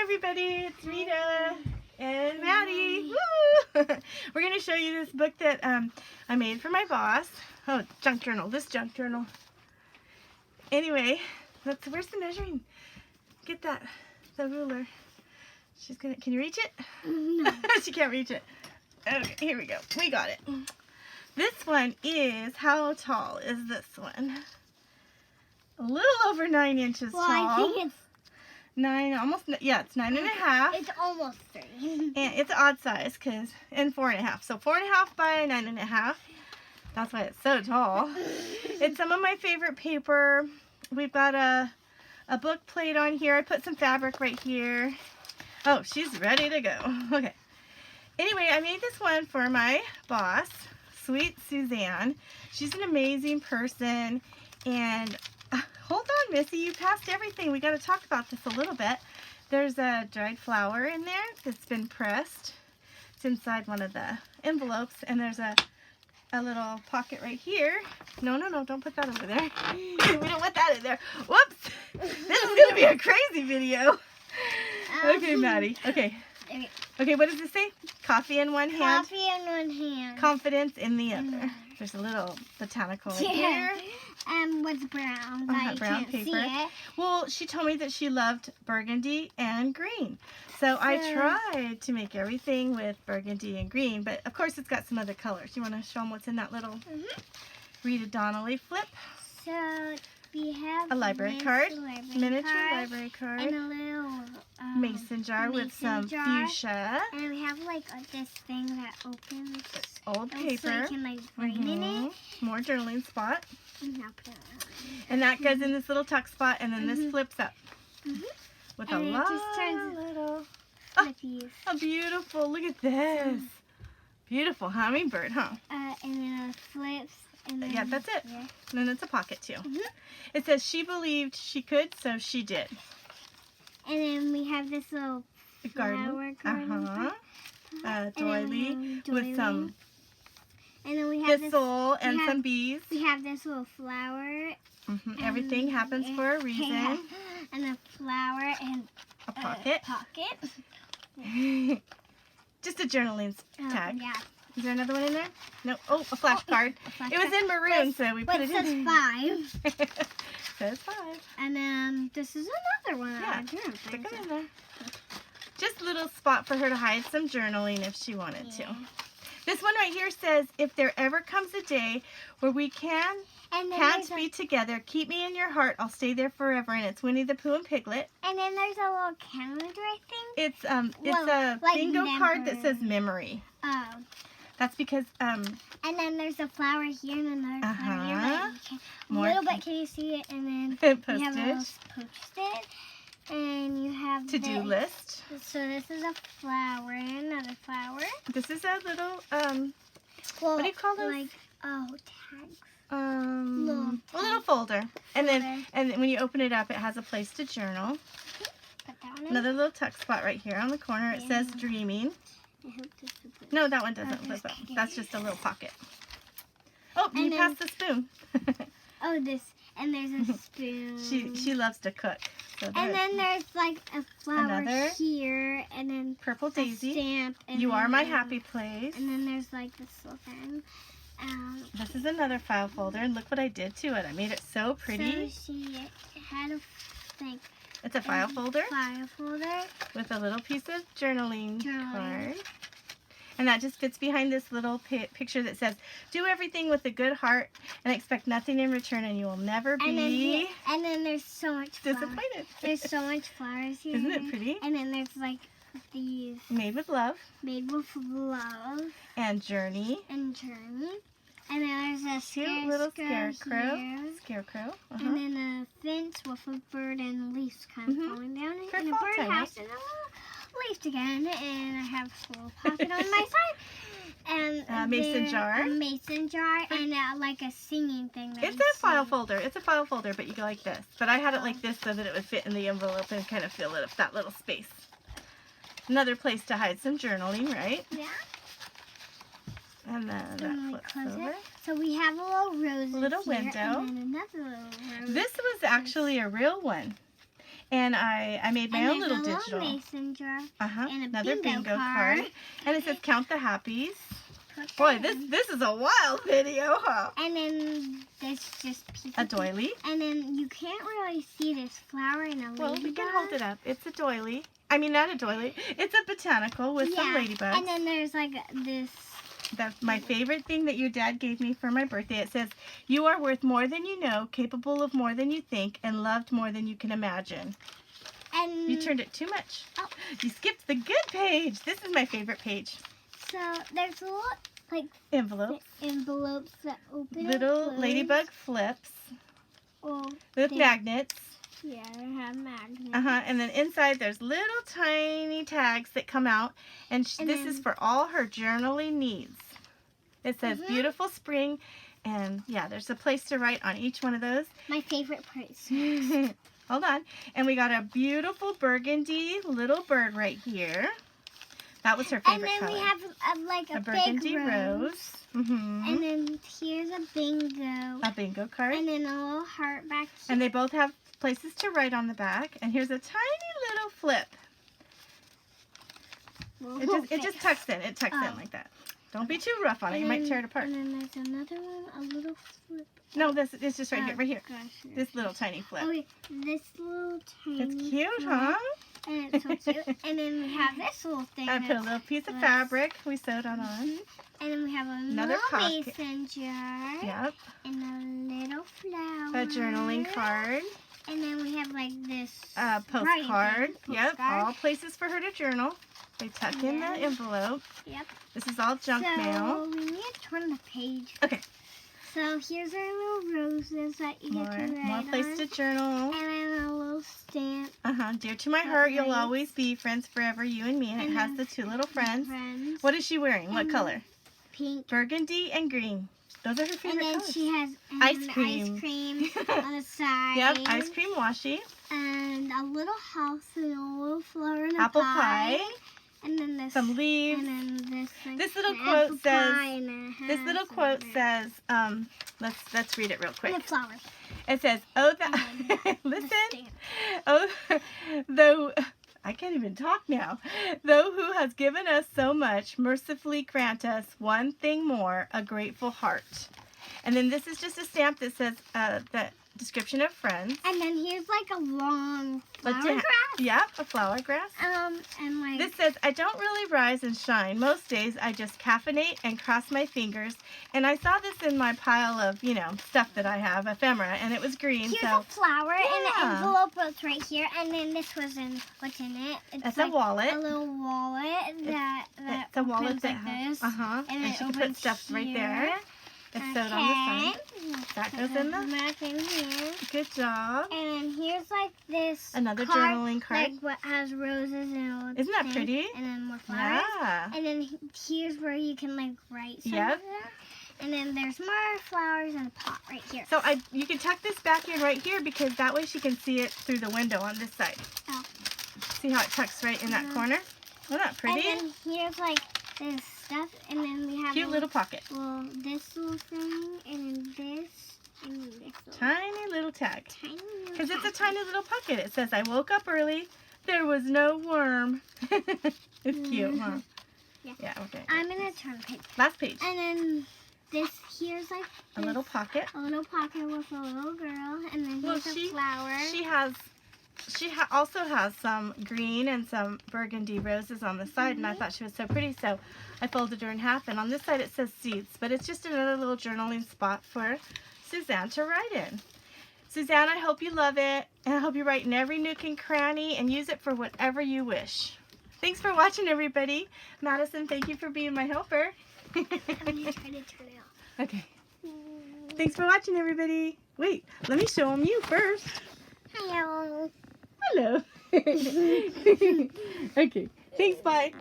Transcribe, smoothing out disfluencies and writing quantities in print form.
everybody, it's Rita and Maddie. Woo! We're going to show you this book that I made for my boss. Oh, junk journal, this junk journal. Anyway, where's the measuring? Get the ruler. She's gonna, can you reach it? No. She can't reach it. Okay, here we go. We got it. This one is, how tall is this one? A little over 9 inches tall. I think it's 9, almost, yeah, it's 9.5. It's almost 3. And it's odd size, and 4.5. So 4.5 by 9.5. That's why it's so tall. It's some of my favorite paper. We've got a book plate on here. I put some fabric right here. Oh, she's ready to go. Okay. Anyway, I made this one for my boss, sweet Suzanne. She's an amazing person. And hold on, Missy, you passed everything. We got to talk about this a little bit. There's a dried flower in there that's been pressed. It's inside one of the envelopes, and there's a little pocket right here. No, don't put that over there. We don't want that in there. Whoops! This is going to be a crazy video. Okay, Maddie. Okay, what does it say? Coffee in one hand. Coffee in one hand. Confidence in the other. There's a little botanical in here. What's brown? Brown can't paper. See it. Well, she told me that she loved burgundy and green. So I tried to make everything with burgundy and green, but of course it's got some other colors. You want to show them what's in that little Rita Donnelly flip? So we have a library card, miniature card, library card, and a little mason jar with some fuchsia. And we have like this thing that opens. Old paper. So you can like write in it. More journaling spot. And that goes in this little tuck spot, and then this flips up. With and a lot of little... Oh, beautiful. Look at this. Beautiful hummingbird, huh? And then it flips. And then, yeah, that's it. Yeah. And then it's a pocket, too. It says she believed she could, so she did. And then we have this little flower garden. Doily with some and then we have thistle and some bees. We have this little flower. Everything happens for a reason. Yeah. And a flower and a pocket. Just a journaling tag. Yeah. Is there another one in there? No. Oh, a flashcard. It was in maroon, so we put it in. It says 5. Says 5. And then this is another one. Yeah, stick them in there. Just a little spot for her to hide some journaling if she wanted to. This one right here says, if there ever comes a day where we can't be together, keep me in your heart. I'll stay there forever. And it's Winnie the Pooh and Piglet. And then there's a little calendar, I think. It's a bingo card that says memory. Oh. That's because and then there's a flower here and another flower here. But a little bit, can you see it? And then postage. You have a little post-it. And you have to-do list. So this is a flower and another flower. This is a little what do you call those? Like tags. A little folder. And then when you open it up, it has a place to journal. Put that one another little tuck spot right here on the corner. It says dreaming. I hope this is no, that one doesn't flip up. That's just a little pocket. Oh, and you passed the spoon. Oh, this. And there's a spoon. She loves to cook. So and then there's like a flower here, and then purple daisy. Stamp. And you are my happy place. And then there's like this little thing. This is another file folder, and look what I did to it. I made it so pretty. So she had a thing. It's a file folder. File folder. With a little piece of journaling card. And that just fits behind this little picture that says, do everything with a good heart and expect nothing in return, and you will never be and then there's so much disappointed. There's so much flowers here. Isn't it pretty? And then there's like these. Made with love. Made with love. And journey. And journey. And then there's a cute little scarecrow. Scarecrow. And then a fence with a bird and leaves kind of falling down. And a birdhouse and a little leaf again. And I have a little pocket on my side. And a mason jar. A mason jar and like a singing thing. It's a file folder. It's a file folder, but you go like this. But I had it like this so that it would fit in the envelope and kind of fill it up, that little space. Another place to hide some journaling, right? Yeah. And then that flips over. So we have a little rose. A little window. And then another little rose. This was actually a real one. And I made my own little digital. digital. Mason jar. And another bingo card. And it says count the happies. Boy, this is a wild video, huh? And then there's just pieces. A doily. And then you can't really see this flower in a ladybug. Well, we can hold it up. It's a doily. I mean, not a doily. It's a botanical with some ladybugs. And then there's like this. That's my favorite thing that your dad gave me for my birthday. It says, "You are worth more than you know, capable of more than you think, and loved more than you can imagine." And you turned it too much. Oh. You skipped the good page. This is my favorite page. So there's little like envelopes that open. Little ladybug flips with magnets. Yeah, they have magnets. And then inside there's little tiny tags that come out, and this is for all her journaling needs. It says beautiful spring, and yeah, there's a place to write on each one of those. My favorite place. Hold on. And we got a beautiful burgundy little bird right here. That was her favorite color. And then we have like a burgundy big rose. And then here's a bingo. A bingo card. And then a little heart back here. And they both have places to write on the back. And here's a tiny little flip. It just tucks in. It tucks in like that. Don't be too rough on it. You might tear it apart. And then there's another one, a little flip. No, it's just right here. Right here. Gosh, this little tiny flip. Oh, wait, this little tiny It's cute, flip. huh? And it's so cute. And then we have this little thing. I put a little piece of fabric we sewed on. And then we have another mason jar. Yep. And a little flower. A journaling card. And then we have like this postcard. Yep. All places for her to journal. They tuck in the envelope. Yep. This is all junk mail. So we need to turn the page. Okay. So here's our little roses that you get to write more place to journal. And then a little stamp. Dear to my heart, you'll always be friends forever, you and me. And it has the two little friends. What is she wearing? What color? Pink. Burgundy and green. Those are her favorite colors. And then she has ice cream on the side. Yep, ice cream washi. And a little house and a little flower and apple pie. And then this, some leaves. And then this little quote says. This little quote says. Let's read it real quick. And the flowers. It says, "Oh, listen. Oh, though I can't even talk now. Though who has given us so much, mercifully grant us one thing more, a grateful heart." And then this is just a stamp that says the description of friends. And then here's like a long flower grass. Yep, a flower grass. And like this says, "I don't really rise and shine. Most days I just caffeinate and cross my fingers." And I saw this in my pile of, stuff that I have, ephemera, and it was green. Here's a flower and the envelope was right here. And then this was what's in it? It's like a wallet. A little wallet that it's a wallet that like this. And she can put stuff right there. It's sewed on the side. That goes in the. Good job. And then here's like this. Another journaling card. Like what has roses and. Isn't that pretty? And then more flowers. Yeah. And then here's where you can like write something. Yep. And then there's more flowers in a pot right here. So you can tuck this back in right here because that way she can see it through the window on this side. Oh. See how it tucks right in that corner? Isn't that pretty? And then here's like this stuff, and then we have cute little pocket. Well, this little thing, and then this, and then this. Tiny little tag. Tiny little. Because it's a tiny little pocket. It says, "I woke up early. There was no worm." It's cute, huh? Yeah. Yeah. Okay. I'm gonna turn page. Last page. And then this here's like a little pocket. A little pocket with a little girl, and then here's a flower. She also has some green and some burgundy roses on the side, and I thought she was so pretty, so I folded her in half. And on this side it says seeds, but it's just another little journaling spot for Suzanne to write in. Suzanne, I hope you love it, and I hope you write in every nook and cranny and use it for whatever you wish. Thanks for watching, everybody. Madison, thank you for being my helper. I'm going to try to turn it off. Okay. Thanks for watching, everybody. Wait, let me show them you first. Hello. Hello. Okay. Thanks, bye.